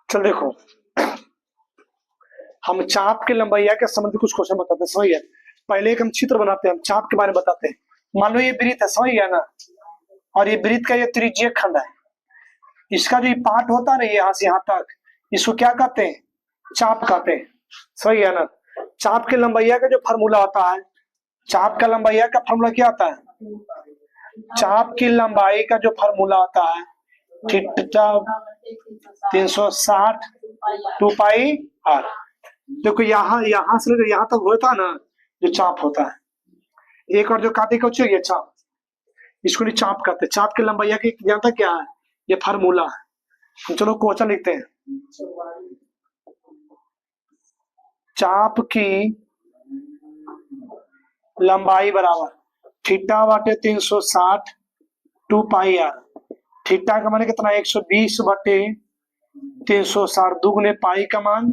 चल देखो, हम चाप के लंबाई के संबंधित कुछ क्वेश्चन बताते हैं, समझ गए। पहले एक हम चित्र बनाते हैं, हम चाप के बारे में बताते हैं। मान लो ये वृत्त है, समझ गया ना, और ये वृत्त का ये त्रिज्यीय खंड है। इसका जो पार्ट होता है ना, यहाँ से यहाँ तक, इसको क्या कहते हैं? चाप कहते हैं, समझ गया ना। चाप के लंबाइया का जो फार्मूला होता है, चाप का लंबाइया का फार्मूला क्या आता है? चाप की लंबाई का जो फार्मूला होता है, थीटा 360 2 पाई आर। देखो यहाँ से लेकर यहाँ तक होता है ना, जो चाप होता है, एक और जो काटे का ये चाप, इसको नहीं चाप कहते हैं। चाप की लंबाई की जानता क्या है? ये फार्मूला है। चलो क्वेश्चन लिखते हैं। चाप की लंबाई बराबर थीटा बटे 360 2 पाई आर। थीटा का मान कितना? 120 बटे 360, दुगने पाई का मान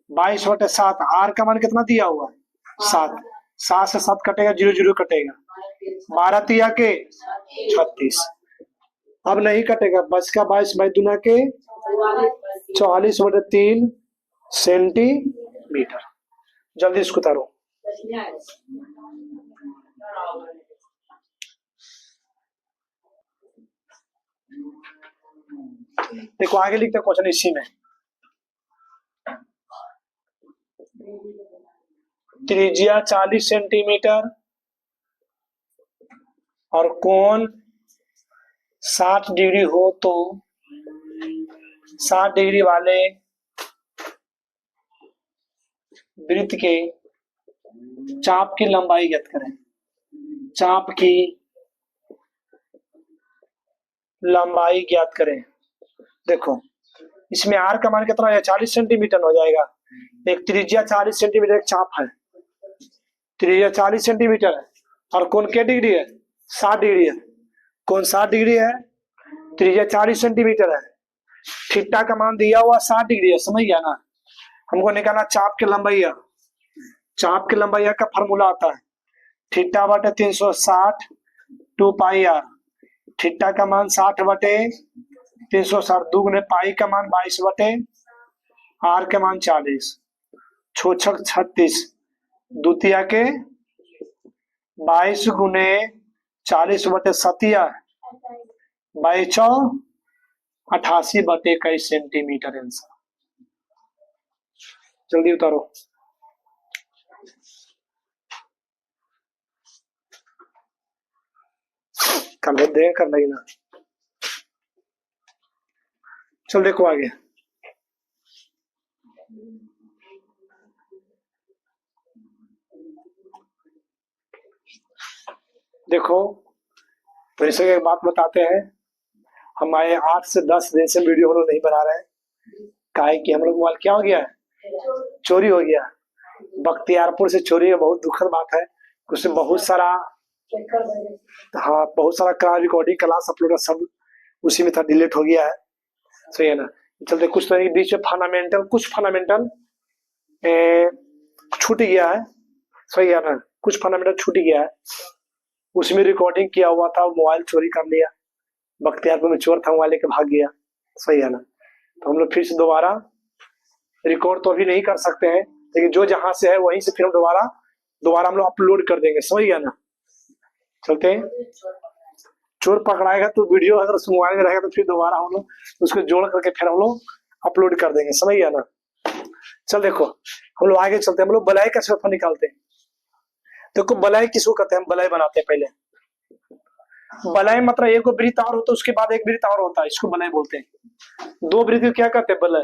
22 बटे 7, आर का मान कितना दिया हुआ? 7। 7 से 7 कटेगा, 0 0 कटेगा, 12 तिया के 36। अब नहीं कटेगा, बस का 22 बाई दुना के 44 बटे 3 सेंटीमीटर। जल्दी इसको उतारो। देखो आगे लिखते क्वेश्चन इसी में। त्रिज्या 40 सेंटीमीटर और कोण 60 डिग्री हो तो 60 डिग्री वाले वृत्त के चाप की लंबाई ज्ञात करें। चाप की लंबाई ज्ञात करें। देखो इसमें आर का मान कितना है? 40 सेंटीमीटर हो जाएगा। एक त्रिज्या 40 सेंटीमीटर एक चाप है, त्रिज्या 40 सेंटीमीटर है, और कोण क्या डिग्री है? 60 डिग्री है। कोण 60 डिग्री है, त्रिज्या 40 सेंटीमीटर है, थीटा का मान दिया हुआ 60 डिग्री है, समझ गया ना। हमको निकालना चाप की लंबाई। चाप की लंबाई का फार्मूला आता है थीटा बटे 360 2 पाई आर। थीटा का मान 60 बटे 360, दुगने पाई का मान 22 बटे आर के मान 40, 6 36, द्वितीय के 22 गुने 40 बटे 7 22 88 बटे 21 सेंटीमीटर आंसर। जल्दी उतारो। कर दे कर लगी ना। चल देखो आगे। देखो तो इसे एक बात बताते हैं, हमारे 8 से 10 दिन से वीडियो हम लोग नहीं बना रहे हैं। काहे कि हम लोग मोबाइल क्या हो गया है? चोरी हो गया। बख्तियारपुर से चोरी है, बहुत दुखद बात है। उसमें बहुत सारा, हाँ बहुत सारा क्लास रिकॉर्डिंग क्लास अपलोड सब उसी में था, डिलीट हो गया है, सही है ना। चलते कुछ तो बीच में फंडामेंटल, कुछ फंडामेंटल छूट गया है, सही है ना, कुछ फंडामेंटल छूट गया है। उसमें रिकॉर्डिंग किया हुआ था, मोबाइल चोरी कर लिया, बख्तियारपुर में चोर था, मोबाइल लेके भाग गया, सही है ना। तो हम लोग फिर से दोबारा रिकॉर्ड तो अभी नहीं कर सकते हैं, लेकिन जो जहां से है वहीं से फिर हम दोबारा हम लोग अपलोड कर देंगे, समझ गया ना। चलते हैं, चोर पकड़ाएगा तो वीडियो अगर मोबाइल में रहेगा तो फिर दोबारा हम लोग उसको जोड़ करके फिर हम लोग अपलोड कर देंगे, समझ गया ना। चल देखो हम लोग आगे चलते हैं। हम लोग बलाई का क्षेत्रफल निकालते हैं। देखो बलाई किसको कहते हैं? हम बलाई बनाते हैं पहले। बलाई मतलब एक वृत्त और होता है, उसके बाद एक वृत्त और होता है, इसको बलाई बोलते हैं। दो वृत्त क्या कहते हैं? बलाई।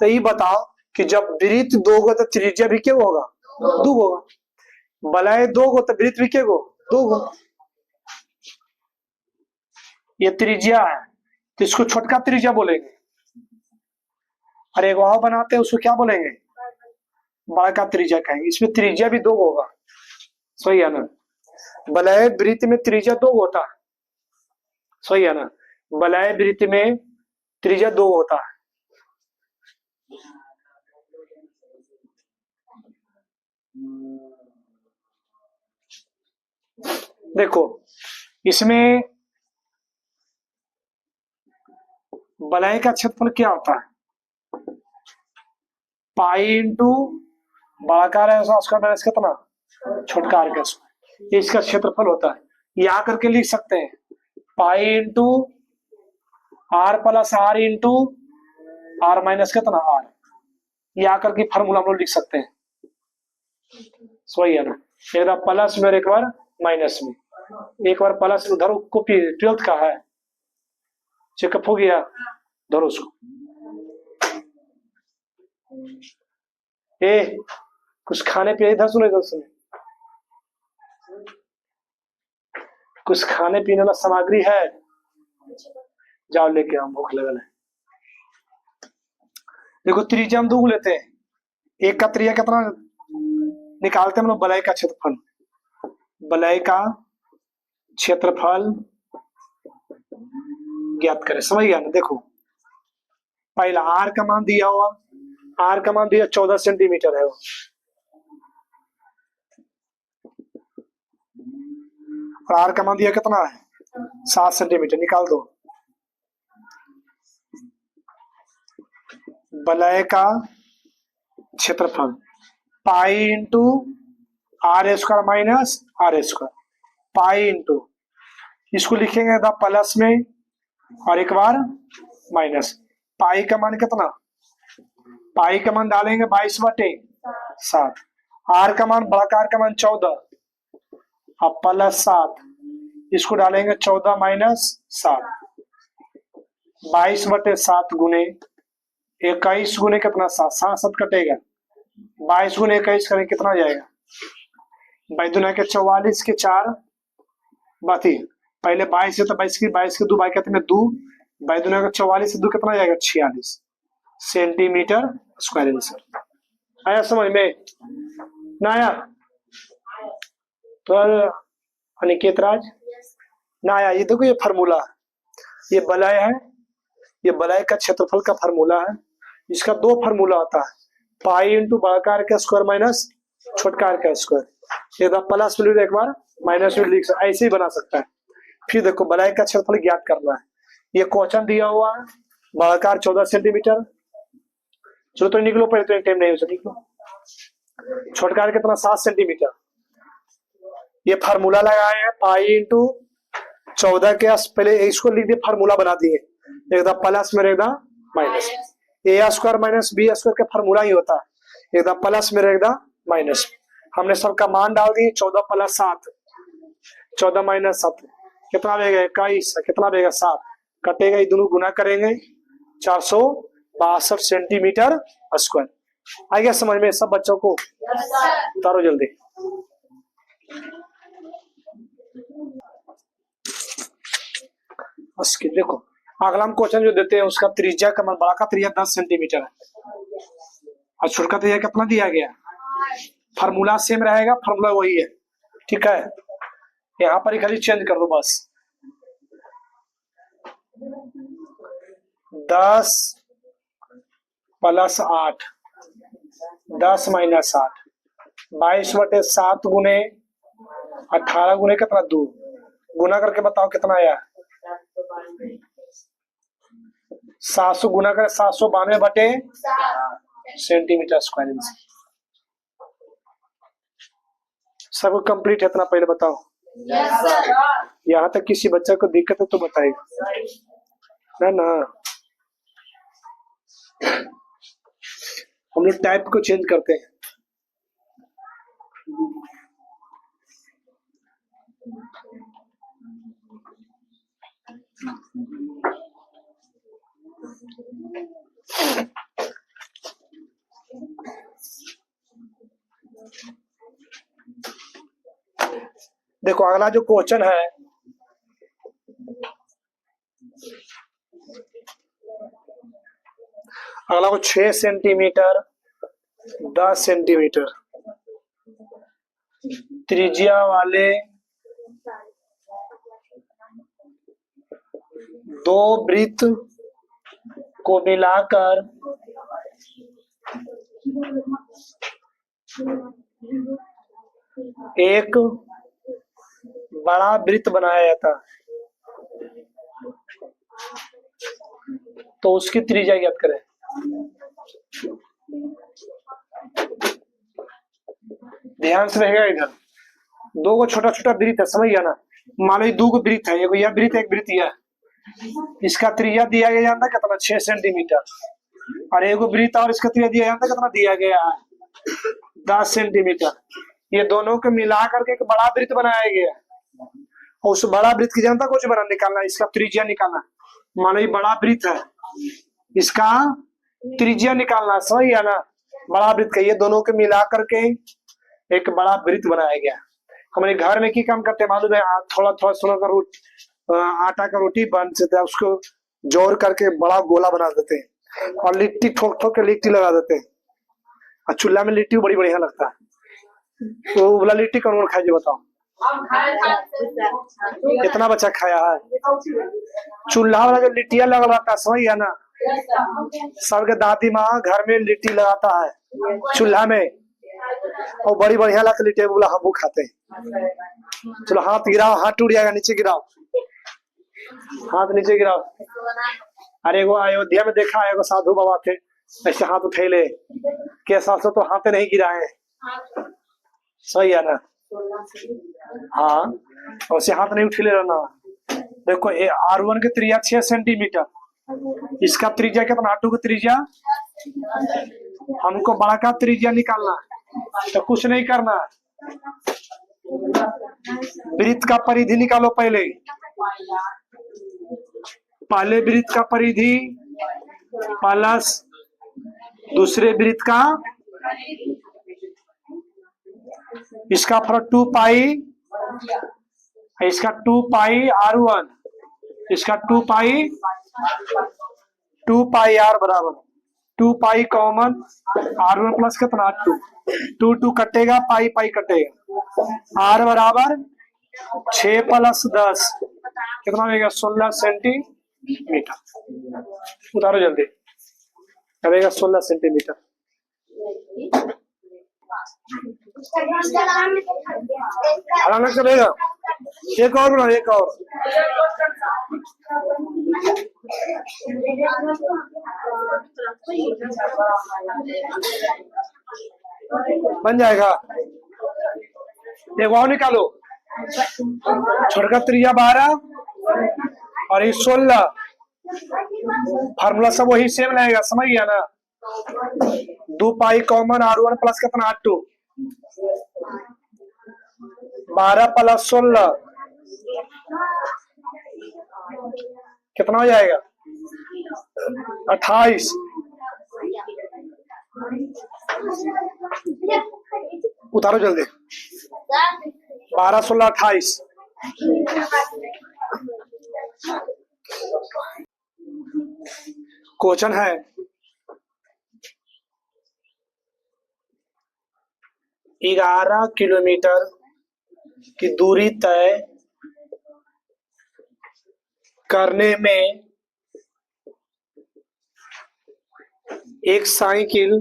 तो ये बताओ कि जब वृत्त दो होगा तो त्रिज्या भी क्या होगा? दो होगा। बलाई दो होगा तो वृत्त भी क्या हो? दो होगा। ये त्रिज्या है तो इसको छोटका त्रिज्या बोलेंगे, और एक और बनाते हैं उसको क्या बोलेंगे? बड़ा का त्रिज्या कहेंगे। इसमें त्रिज्या भी दो होगा, सही है ना। बलय वृत्त में त्रिज्या दो होता है, सही है ना। बलय वृत्त में त्रिज्या दो होता है। देखो इसमें वलय का क्षेत्रफल क्या होता है, पाई इंटू बड़ाकार है उसका माइनस कितना, छोटकार का स्क्वायर, इसका क्षेत्रफल होता है। या करके लिख सकते हैं pi into r plus r into r minus कितना आर, या करके फार्मूला हम लोग लिख सकते हैं। सही है ना, एक बार प्लस में और एक बार माइनस में, एक बार प्लस उधर कॉपी 12th का है, चेकअप हो गया, धरो उसको। ए कुछ खाने पीने, इधर सुनो इधर सुनो, कुछ खाने पीने वाला सामग्री है, जाओ लेके आओ, भूख लगल है। देखो त्रिज्या हम दो लेते हैं, एक का त्रिज्या कितना निकालते हैं हम लोग, वलय का क्षेत्रफल, वलय का क्षेत्रफल ज्ञात करें, समझ गया ना। देखो पहला आर का मान दिया हुआ, आर का मान दिया 14 सेंटीमीटर है वो, और आर का मान दिया कितना है 7 सेंटीमीटर, निकाल दो। वलय का क्षेत्रफल pi into r square minus r square, pi into, इसको लिखेंगे द प्लस में और एक बार माइनस। पाई का मान कितना, पाई का मान डालेंगे 22/7, आर का मान बड़ा आर का मान 14 और प्लस 7, इसको डालेंगे 14 माइनस 7, 22/7 गुने 21 गुने कितना 7, 7 कटेगा, 22 गुने 21 करें कितना जाएगा, 22 के 44 के 4 बाती, पहले 22 से तो 22 के 2 बाई कहते हैं 2, 22 का 44 से 2 कितना जाएगा 46 सेंटीमीटर स्क्वायर आंसर। आया समझ में ना आया तो अनिकेत राज ना आया। ये देखो ये फार्मूला, ये वलय है, ये वलय का क्षेत्रफल का फार्मूला है। इसका दो फार्मूला होता है, पाई इंटू बड़ाकार का स्क्वायर माइनस छोटकार का स्क्वायर, एक बार प्लस वैल्यू एक बार माइनस वैल्यू लिख सकता, ऐसे ही बना सकता है। फिर देखो वलय का क्षेत्रफल ज्ञात करना है, ये क्वेश्चन दिया हुआ है, बड़ाकार 14 सेंटीमीटर, चलो तो निकलो पहले, तो टाइम नहीं हो निकलो। छोटकार कितना 7 सेंटीमीटर, ये फार्मूला लगाए हैं पाई इंटू 14 के पहले इसको लिख दिए, फार्मूला बना दिए, एकदम प्लस में एकदम माइनस, ए स्क्वायर माइनस बी स्क्वायर का फार्मूला ही होता है, एकदम प्लस में एकदम माइनस। हमने सबका मान डाल दिए 14 प्लस 7, 14 माइनस 7 कितना देगा 21, कितना देगा 7, कटेगा, ये दोनों गुना करेंगे 462 सेंटीमीटर स्क्वायर। आ गया समझ में सब बच्चों को, उतारो जल्दी। उसके देखो अगला हम क्वेश्चन जो देते हैं उसका त्रिज्या का मान, बड़ा का त्रिज्या 10 सेंटीमीटर है और छोटा का त्रिज्या कितना दिया गया, फार्मूला सेम रहेगा, फार्मूला वही है, ठीक है। यहाँ पर खाली चेंज कर दो बस, 10 प्लस 8, 10 माइनस 8, 22/7 गुने 18 गुने कितना 2, गुना करके बताओ कितना आया, 700 गुना कर 792 सेंटीमीटर स्क्वायर इंच। सब कंप्लीट है इतना, पहले बताओ। यहाँ तक किसी बच्चे को दिक्कत है तो बताइए ना। हम लोग टाइप को चेंज करते हैं। देखो अगला जो क्वेश्चन है, अगला को 6 सेंटीमीटर 10 सेंटीमीटर त्रिज्या वाले दो वृत्त को मिलाकर एक बड़ा वृत्त बनाया जाता है तो उसकी त्रिज्या ज्ञात करें। ध्यान से रहेगा इधर, दो को छोटा छोटा वृत्त है, समझ गया ना। मान लो दो को वृत्त है, यह वृत्त एक वृत्त यह, इसका त्रिज्या दिया गया जानता कितना 6 सेंटीमीटर, और एक वृत्त और इसका त्रिज्या दिया जानता कितना दिया गया है 10 सेंटीमीटर। ये दोनों को मिला करके एक बड़ा वृत्त बनाया गया है, और उस बड़ा वृत्त की जानता कुछ बना निकालना, इसका त्रिज्या निकालना। मान लो ये बड़ा वृत्त है, इसका त्रिज्या निकालना, समझ गया ना। बड़ा वृत्त का ये दोनों को मिला करके एक बड़ा वृत्त बनाया गया। हमारे घर में की काम करते हैं मालूम है, थोड़ा थोड़ा सोना का आटा का रोटी बन जाता है, उसको जोड़ करके बड़ा गोला बना देते हैं और लिट्टी ठोक ठोक के लिट्टी लगा देते हैं, और चूल्हा में लिट्टी बड़ी बढ़िया लगता है। तो बोला लिट्टी कौन खाइए बताओ, कितना बच्चा खाया है। चूल्हा वाला जो लिट्टिया लगा रहता है, समझ गया ना। सबके दादी माँ घर में लिट्टी लगाता है चूल्हा में, और बड़ी बढ़िया लगता लिट्टी, बोला हम वो खाते हैं। चलो हाथ गिराओ, हाथ टूट जाएगा, नीचे गिराओ, हाथ नीचे गिराओ। अरे वो अयोध्या में देखा है, वो साधु बाबा थे, ऐसे हाथ उठेले के साथ तो हाथ नहीं गिराए, सही है ना। हाँ, वैसे हाथ नहीं उठेले रहना। देखो R1 की त्रिज्या 6 सेंटीमीटर, इसका त्रिज्या कितना, R2 की त्रिज्या, हमको बड़ा का त्रिज्या निकालना, तो कुछ नहीं करना, वृत्त का परिधि निकालो पहले वृत्त का परिधि प्लस दूसरे वृत्त का, इसका फर्क 2 पाई, इसका 2 पाई R1, इसका 2 पाई R बराबर 2 पाई कॉमन, R1 प्लस कितना 2 2 कटेगा, पाई पाई कटेगा, R बराबर 6 प्लस 10 कितना होगा 16 सेंटीमीटर। उतारो जल्दी, करेगा 16 सेंटीमीटर। आराम से रहेगा, एक और बनाओ, एक और बन जाएगा। एक और निकालो, छोटका त्रिज्या 12 और ये 16, फार्मूला सब वही सेम रहेगा, समझ गया ना। 2 पाई कॉमन R1 प्लस कितना R2, 12 प्लस 16 कितना हो जाएगा 28। उतारो जल्दी, 12 16 28। क्वेश्चन है, ग्यारह किलोमीटर की दूरी तय करने में एक साइकिल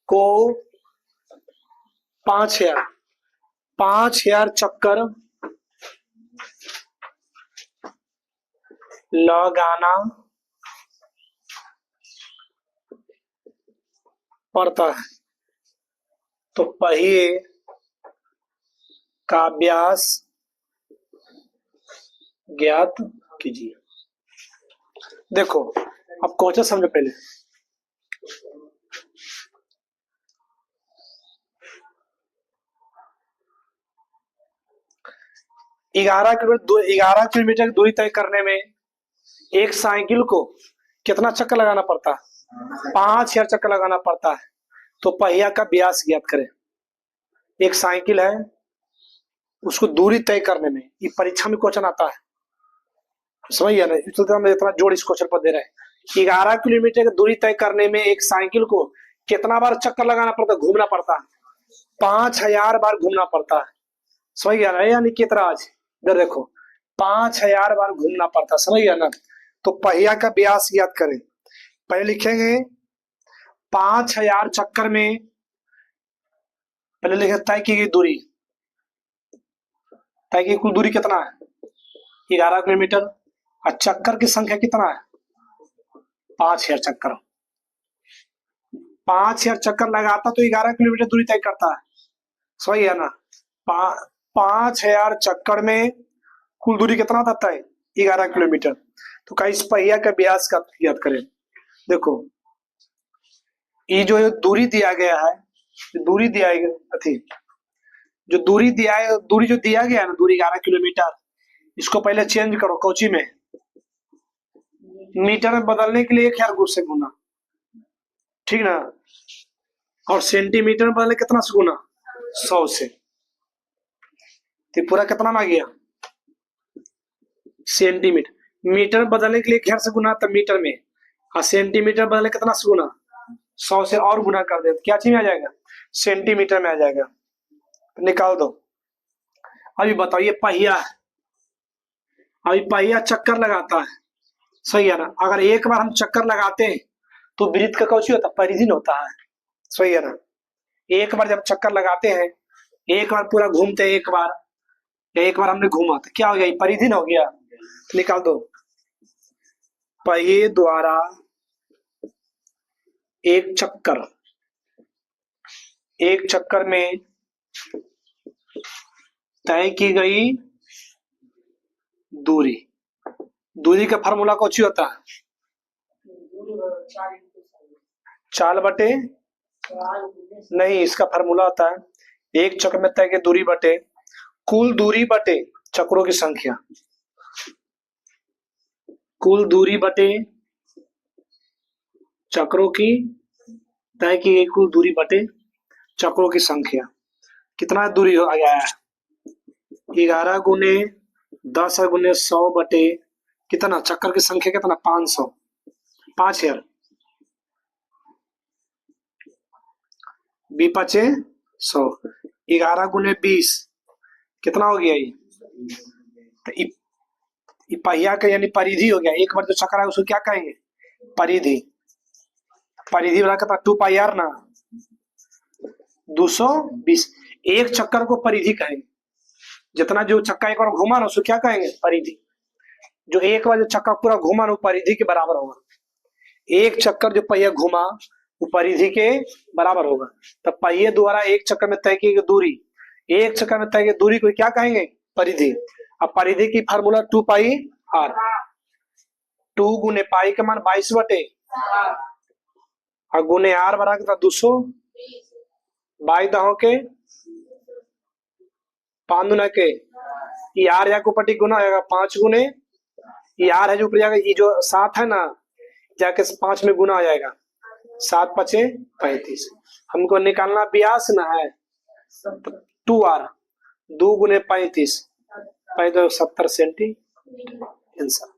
को 5000 चक्कर लगाना पड़ता है, तो पहिए का व्यास ज्ञात कीजिए। देखो अब क्वेश्चन समझो पहले। ग्यारह किलोमीटर की दूरी तय करने में एक साइकिल को कितना चक्कर लगाना पड़ता है, 5000 चक्कर लगाना पड़ता है, तो पहिया का व्यास ज्ञात करें। एक साइकिल है, उसको दूरी तय करने में, ये परीक्षा में क्वेश्चन आता है, समझ गया ना। हम इतना जोड़ इस क्वेश्चन पर दे रहे हैं। 11 किलोमीटर की दूरी तय करने में एक साइकिल को कितना बार चक्कर लगाना पड़ता है, घूमना पड़ता है, 5000 बार घूमना पड़ता है, समझ गया ना। यानी कितना, आज इधर देखो 5000 बार घूमना पड़ता है, समझ गया ना। तो पहिया का व्यास ज्ञात करें। पहले लिखेंगे 5000 चक्कर में, पहले लिखे तय की गई दूरी, तय की कुल दूरी कितना है? 11 किलोमीटर। और चक्कर की संख्या कितना है? 5000 चक्कर। 5000 चक्कर लगाता तो 11 किलोमीटर दूरी तय करता है, सही है ना। 5000 चक्कर में कुल दूरी कितना आता है? 11 किलोमीटर। तो का इस पहिया का व्यास का याद करें। देखो ये जो दूरी दिया गया है, दूरी दिया गया थी, जो दूरी दिया है, दूरी जो दिया गया है ना, दूरी 11 किलोमीटर, इसको पहले चेंज करो कोची में, मीटर में बदलने के लिए 1000 गुना से गुना, ठीक ना। और सेंटीमीटर में बदलने कितना से गुना? 100 से। तो पूरा कितना में आ गया? सेंटीमीटर। मीटर में बदलने के लिए 1000 से गुना तब मीटर में, और सेंटीमीटर बदलने कितना से गुना? 100 से और गुना कर दे, क्या चीज में आ जाएगा? सेंटीमीटर में आ जाएगा। निकाल दो। अभी बताओ ये पहिया है, अभी पहिया चक्कर लगाता है, सही है ना। अगर एक बार हम चक्कर लगाते हैं तो वृत्त का कौची होता है? परिधि होता है, सही है ना। एक बार जब चक्कर लगाते हैं, एक बार पूरा घूमते हैं, एक बार हमने घूमा तो क्या हो गया? परिधि हो गया। तो निकाल दो। पहिए द्वारा एक चक्कर में तय की गई दूरी का फार्मूला कौची होता है? 4 बटे नहीं, इसका फार्मूला होता है एक चक्कर में तय की दूरी बटे कुल दूरी बटे चक्रों की संख्या। कुल दूरी बटे चक्रों की तय की गई कुल दूरी बटे चक्रों की संख्या। कितना दूरी हो गया है? 11 गुने 10 गुने 100 बटे कितना? चक्कर की संख्या कितना? 500। 5000 बी पचे 100। 11 गुने 20 कितना हो गया? ये तो पहिया का यानी परिधि हो गया। एक बार जो चक्कर है उसको क्या कहेंगे? परिधि। परिधि वाला कितना? 2 पाई आर ना, 220। एक चक्कर को परिधि कहेंगे। जितना जो चक्का एक बार घुमा ना उसको क्या कहेंगे? परिधि। जो एक बार जो चक्का पूरा घुमा ना वो परिधि के बराबर होगा। एक चक्कर जो पहिया घुमा वो परिधि के बराबर होगा। तब पहिए द्वारा एक चक्कर में तय की गई दूरी, एक चक्कर में तय की दूरी को क्या कहेंगे? परिधि। अब परिधि की फार्मूला 2 पाई आर। 2 गुने पाई का मान 22 बटे और गुने आर बराबर कितना? 200। 22 दहो के 5 दुना के ये आर या को पट्टी गुना होगा 5 गुने ये आर है जो ऊपर जाएगा, ये जो 7 है ना जाके 5 में गुना आ जाएगा। 7 पचे 35। हमको निकालना व्यास ना है 2 आर। 2 गुने 35 70 सेंटी आंसर।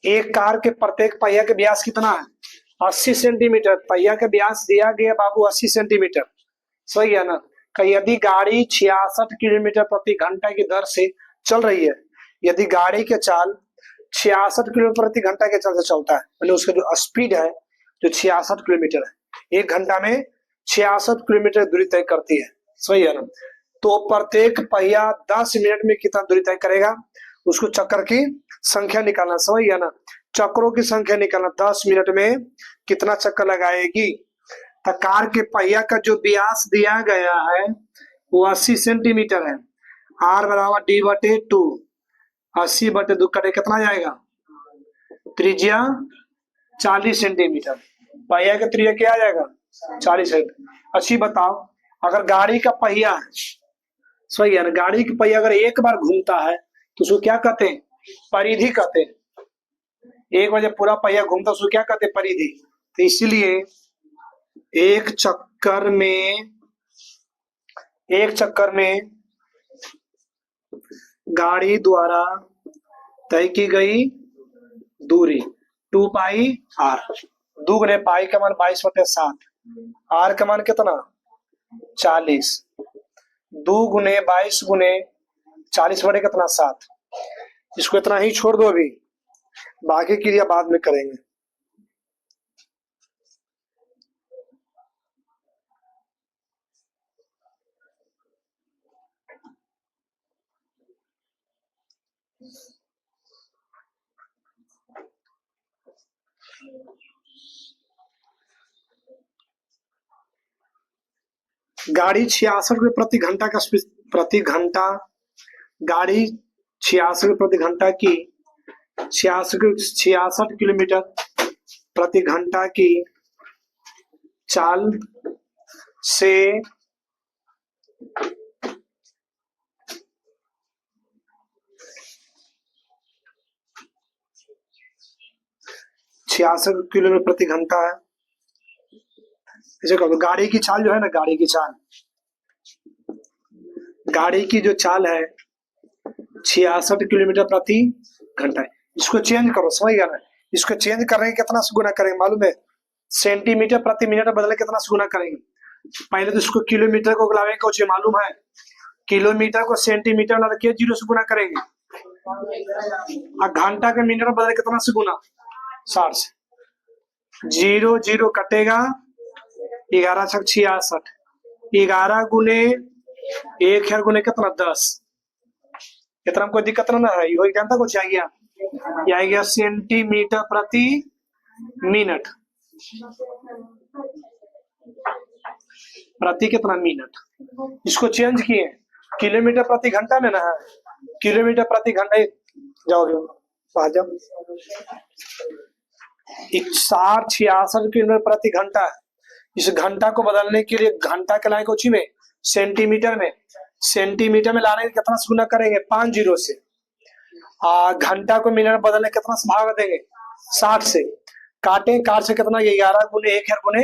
एक कार के प्रत्येक पहिया के व्यास कितना है? 80 सेंटीमीटर। पहिया का व्यास दिया गया बाबू 80 सेंटीमीटर, सही है ना। यदि गाड़ी 66 किलोमीटर प्रति घंटा की दर से चल रही है, यदि गाड़ी के चाल 66 किलोमीटर प्रति घंटा के चाल से चलता है, मतलब उसका जो स्पीड है जो 66 किलोमीटर है, एक घंटा में 66 किलोमीटर दूरी तय करती है, सही है ना। तो प्रत्येक पहिया 10 मिनट में कितना दूरी तय करेगा? उसको चक्कर की संख्या निकालना, सही है ना। चक्रों की संख्या निकालना, 10 मिनट में कितना चक्कर लगाएगी। तो कार के पहिया का जो व्यास दिया गया है वो 80 सेंटीमीटर है। आर बराबर डी बटे 2। 80 बटे 2 कटे कितना जाएगा? त्रिज्या 40 सेंटीमीटर। पहिया का त्रिज्या क्या आ जाएगा 40 है। अच्छी बताओ, अगर गाड़ी का पहिया है, सही है ना, गाड़ी का पहिया अगर एक बार घूमता है तो उसको क्या कहते हैं, परिधि कहते हैं। एक बार जब पूरा पहिया घूमता है उसको क्या कहते हैं, परिधि। तो इसीलिए एक चक्कर में गाड़ी द्वारा तय की गई दूरी 2πr। दुगने पाई का मान 22/7, आर का मान कितना 40, 2 × 22 × 40 कितना 7। इसको इतना ही छोड़ दो, अभी बाकी क्रिया बाद में करेंगे। गाड़ी 66 रुपये प्रति घंटा का गाड़ी 66 रुपये प्रति घंटा की 66 किलोमीटर प्रति घंटा की चाल से 66 किलोमीटर प्रति घंटा है। गाड़ी की चाल जो है ना, गाड़ी की जो चाल है 66 किलोमीटर प्रति घंटा है। इसको चेंज करो, समझ गया ना। इसको चेंज करने के कितना से गुना करेंगे मालूम है, सेंटीमीटर प्रति मिनट बदले कितना से गुना करेंगे। पहले तो इसको किलोमीटर को लावे को मालूम है, किलोमीटर को सेंटीमीटर ला के 0 से गुना करेंगे, और घंटा के मिनट में बदले कितना से गुना 60 से। 0 0 कटेगा, 11 छक 66, 11 गुने 1 है गुने कितना 10। इतना कोई दिक्कत ना है, यही जानता कुछ आ गया सेंटीमीटर प्रति मिनट प्रति कितना मिनट। इसको चेंज किए किलोमीटर प्रति घंटा में ना है, किलोमीटर प्रति घंटा जाओगे आ जाओ 66 किलोमीटर प्रति घंटा। इस घंटा को बदलने के लिए घंटा के लाए कोची में सेंटीमीटर में लाने के कितना से गुना करेंगे 5 0 से, घंटा को मिनट में बदलने कितना से भाग देंगे 60 से। काटे काट से कितना 11 गुने 1 गुने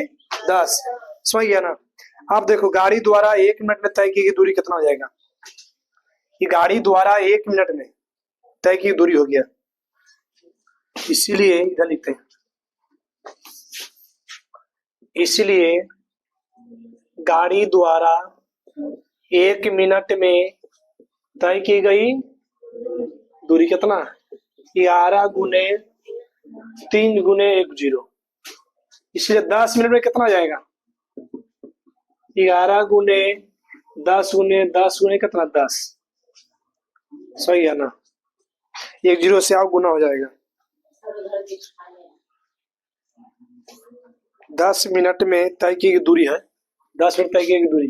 10, सही है ना। अब देखो गाड़ी द्वारा 1 मिनट में तय की गई दूरी कितना हो जाएगा, ये गाड़ी द्वारा 1 मिनट में तय की दूरी हो गया, इसीलिए इधर लिखते हैं। इसलिए गाड़ी द्वारा 1 मिनट में तय की गई दूरी कितना 11 गुने 3 गुने 1 0, इसलिए 10 मिनट में कितना हो जाएगा 11 गुने 10 गुने 10 गुने कितना 10, सही है ना। 1 0 से आप गुना हो जाएगा। 10 मिनट में तय की गई दूरी है, 10 मिनट तय की गई दूरी।